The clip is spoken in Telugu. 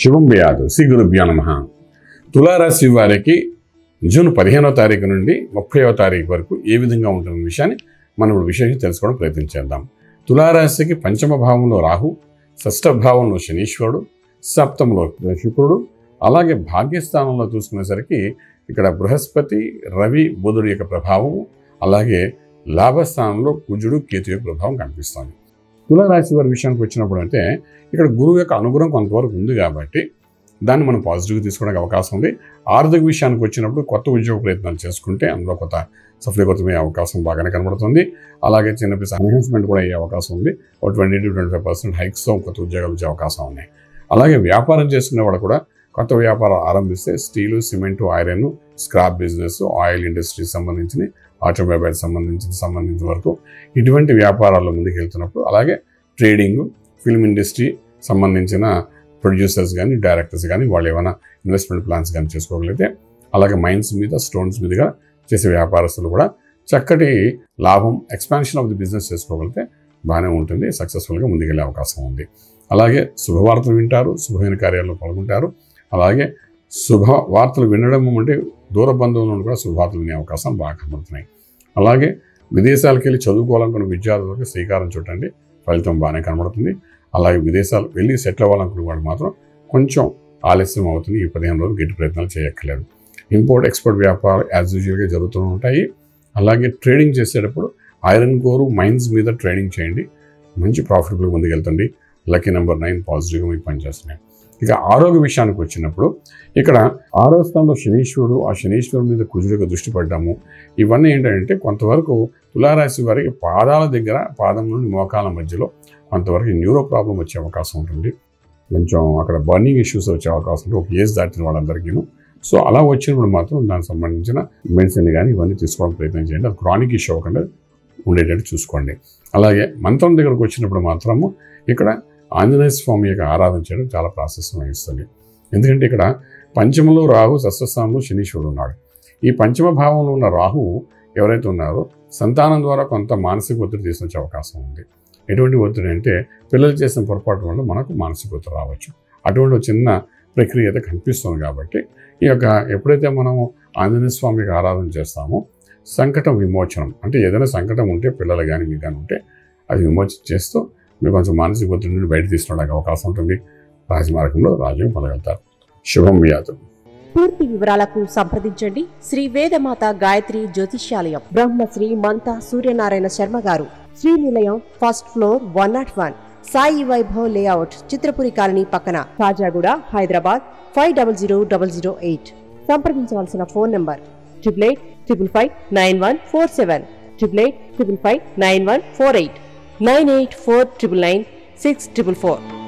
శుభం వ్యాధు శ్రీ గురుభ్యో నమః. తులారాశి వారికి జూన్ 15వ తారీఖు నుండి 30వ తారీఖు వరకు ఏ విధంగా ఉంటున్న విషయాన్ని మనం ఇప్పుడు విశేషంగా తెలుసుకోవడం ప్రయత్నం చేద్దాం. తులారాశికి పంచమ భావంలో రాహు, షష్ఠ భావంలో శనీశ్వరుడు, సప్తమంలో శుక్రుడు, అలాగే భాగ్యస్థానంలో చూసుకునేసరికి ఇక్కడ బృహస్పతి, రవి, బుధుడు యొక్క ప్రభావం, అలాగే లాభస్థానంలో కుజుడు, కేతు యొక్క ప్రభావం కనిపిస్తుంది. తులారాశి వారి విషయానికి వచ్చినప్పుడు అంటే ఇక్కడ గురువు యొక్క అనుగ్రహం కొంతవరకు ఉంది కాబట్టి దాన్ని మనం పాజిటివ్గా తీసుకోవడానికి అవకాశం ఉంది. ఆర్థిక విషయానికి వచ్చినప్పుడు కొత్త ఉద్యోగ ప్రయత్నాలు చేసుకుంటే అందులో కొత్త సఫలీకృతమయ్యే అవకాశం బాగానే కనబడుతుంది. అలాగే చిన్నపిల్ల ఎన్హాన్స్మెంట్ కూడా అయ్యే అవకాశం ఉంది. 20-25% హైక్స్తో కొత్త ఉద్యోగాలు వచ్చే అవకాశం ఉన్నాయి. అలాగే వ్యాపారం చేసుకునే వాళ్ళు కూడా కొత్త వ్యాపారం ఆరంభిస్తే steel, cement, iron, scrap business, oil industry సంబంధించిన, ఆటోమొబైల్ సంబంధించిన వరకు ఇటువంటి వ్యాపారాల్లో ముందుకు వెళ్తున్నప్పుడు, అలాగే ట్రేడింగ్, ఫిల్మ్ ఇండస్ట్రీ సంబంధించిన ప్రొడ్యూసర్స్ కానీ, డైరెక్టర్స్ కానీ వాళ్ళు ఏమైనా ఇన్వెస్ట్మెంట్ ప్లాన్స్ కానీ చేసుకోగలిగితే, అలాగే మైన్స్ మీద, స్టోన్స్ మీదుగా చేసే వ్యాపారస్తులు కూడా చక్కటి లాభం, ఎక్స్పాన్షన్ ఆఫ్ ది బిజినెస్ చేసుకోగలిగితే బాగానే ఉంటుంది. సక్సెస్ఫుల్గా ముందుకెళ్ళే అవకాశం ఉంది. అలాగే శుభవార్తలు వింటారు, శుభమైన కార్యాల్లో పాల్గొంటారు. అలాగే శుభవార్తలు వినడం అంటే దూర బంధువులను కూడా శుభవార్తలు వినే అవకాశం బాగా కనబడుతున్నాయి. అలాగే విదేశాలకు వెళ్ళి చదువుకోవాలనుకున్న విద్యార్థులకు శ్రీకారం చుట్టండి, ఫలితం బాగానే కనబడుతుంది. అలాగే విదేశాలు వెళ్ళి సెటిల్ అవ్వాలనుకున్న వాడు మాత్రం కొంచెం ఆలస్యం అవుతుంది. ఈ 15 రోజులు గట్టి ప్రయత్నాలు చేయక్కర్లేదు. ఇంపోర్ట్ ఎక్స్పోర్ట్ వ్యాపారాలు యాజ్ యూజువల్గా జరుగుతూ ఉంటాయి. అలాగే ట్రేడింగ్ చేసేటప్పుడు ఐరన్ కోరు, మైన్స్ మీద ట్రేడింగ్ చేయండి, మంచి ప్రాఫిటబుల్గా ముందుకెళ్తండి. లక్కీ నెంబర్ 9 పాజిటివ్గా మీకు పనిచేస్తున్నాయి. ఇక ఆరోగ్య విషయానికి వచ్చినప్పుడు ఇక్కడ 6వ స్థానంలో శనీశ్వరుడు, ఆ శనీశ్వరుడు మీద కుజుడిగా దృష్టి పడ్డాము. ఇవన్నీ ఏంటంటే కొంతవరకు తులారాశి వారికి పాదాల దగ్గర, పాదం నుండి మోకాల మధ్యలో కొంతవరకు న్యూరో ప్రాబ్లం వచ్చే అవకాశం ఉంటుంది. కొంచెం అక్కడ బర్నింగ్ ఇష్యూస్ వచ్చే అవకాశం ఉంటుంది, ఒక ఏజ్ దాటిన వాళ్ళందరికీ. సో అలా వచ్చినప్పుడు మాత్రం దానికి సంబంధించిన మెడిసిన్ కానీ ఇవన్నీ తీసుకోవడానికి ప్రయత్నం చేయండి. అది క్రానిక్ ఇష్యూ అవ్వకుండా ఉండేటట్టు చూసుకోండి. అలాగే మంత్రం దగ్గరకు వచ్చినప్పుడు మాత్రము ఇక్కడ ఆంజనేయ స్వామి యొక్క ఆరాధన చేయడం చాలా ప్రాశస్త్యం వహిస్తుంది. ఎందుకంటే ఇక్కడ పంచమంలో రాహు, షష్ఠస్థానంలో శనీశ్వరుడు ఉన్నాడు. ఈ పంచమ భావంలో ఉన్న రాహు ఎవరైతే ఉన్నారో సంతానం ద్వారా కొంత మానసిక ఒత్తిడి తీసుకొచ్చే అవకాశం ఉంది. ఎటువంటి ఒత్తిడి అంటే పిల్లలు చేసిన పొరపాటు వల్ల మనకు మానసిక ఒత్తిడి రావచ్చు. అటువంటి చిన్న ప్రక్రియ అయితే కనిపిస్తుంది. కాబట్టి ఈ యొక్క ఎప్పుడైతే మనము ఆంజనేయ స్వామికి ఆరాధన చేస్తామో సంకటం విమోచనం అంటే ఏదైనా సంకటం ఉంటే పిల్లలు కానీ మీకు కానీ ఉంటే అది విమోచన చేస్తూ మీరు కొంచెం మానసిక ఒత్తిడి నుండి బయట తీసుకోవడానికి అవకాశం ఉంటుంది. రాజమార్గంలో రాజ్యం పొందగలుగుతారు. శుభం వ్యాధు. పూర్తి వివరాలకు సంప్రదించండి శ్రీ వేదమాత గాయత్రి జ్యోతిష్యాలయం, బ్రహ్మశ్రీ మంతా సూర్యనారాయణ శర్మ గారు, Srinilayam, first floor, 101, Sai Vaibhav layout, Chitrapuri colony పక్కన, కాజాగూడ, హైదరాబాద్ 500008. సంప్రదించవలసిన ఫోన్ నంబర్ 8855559147, 8855559148, 98499644.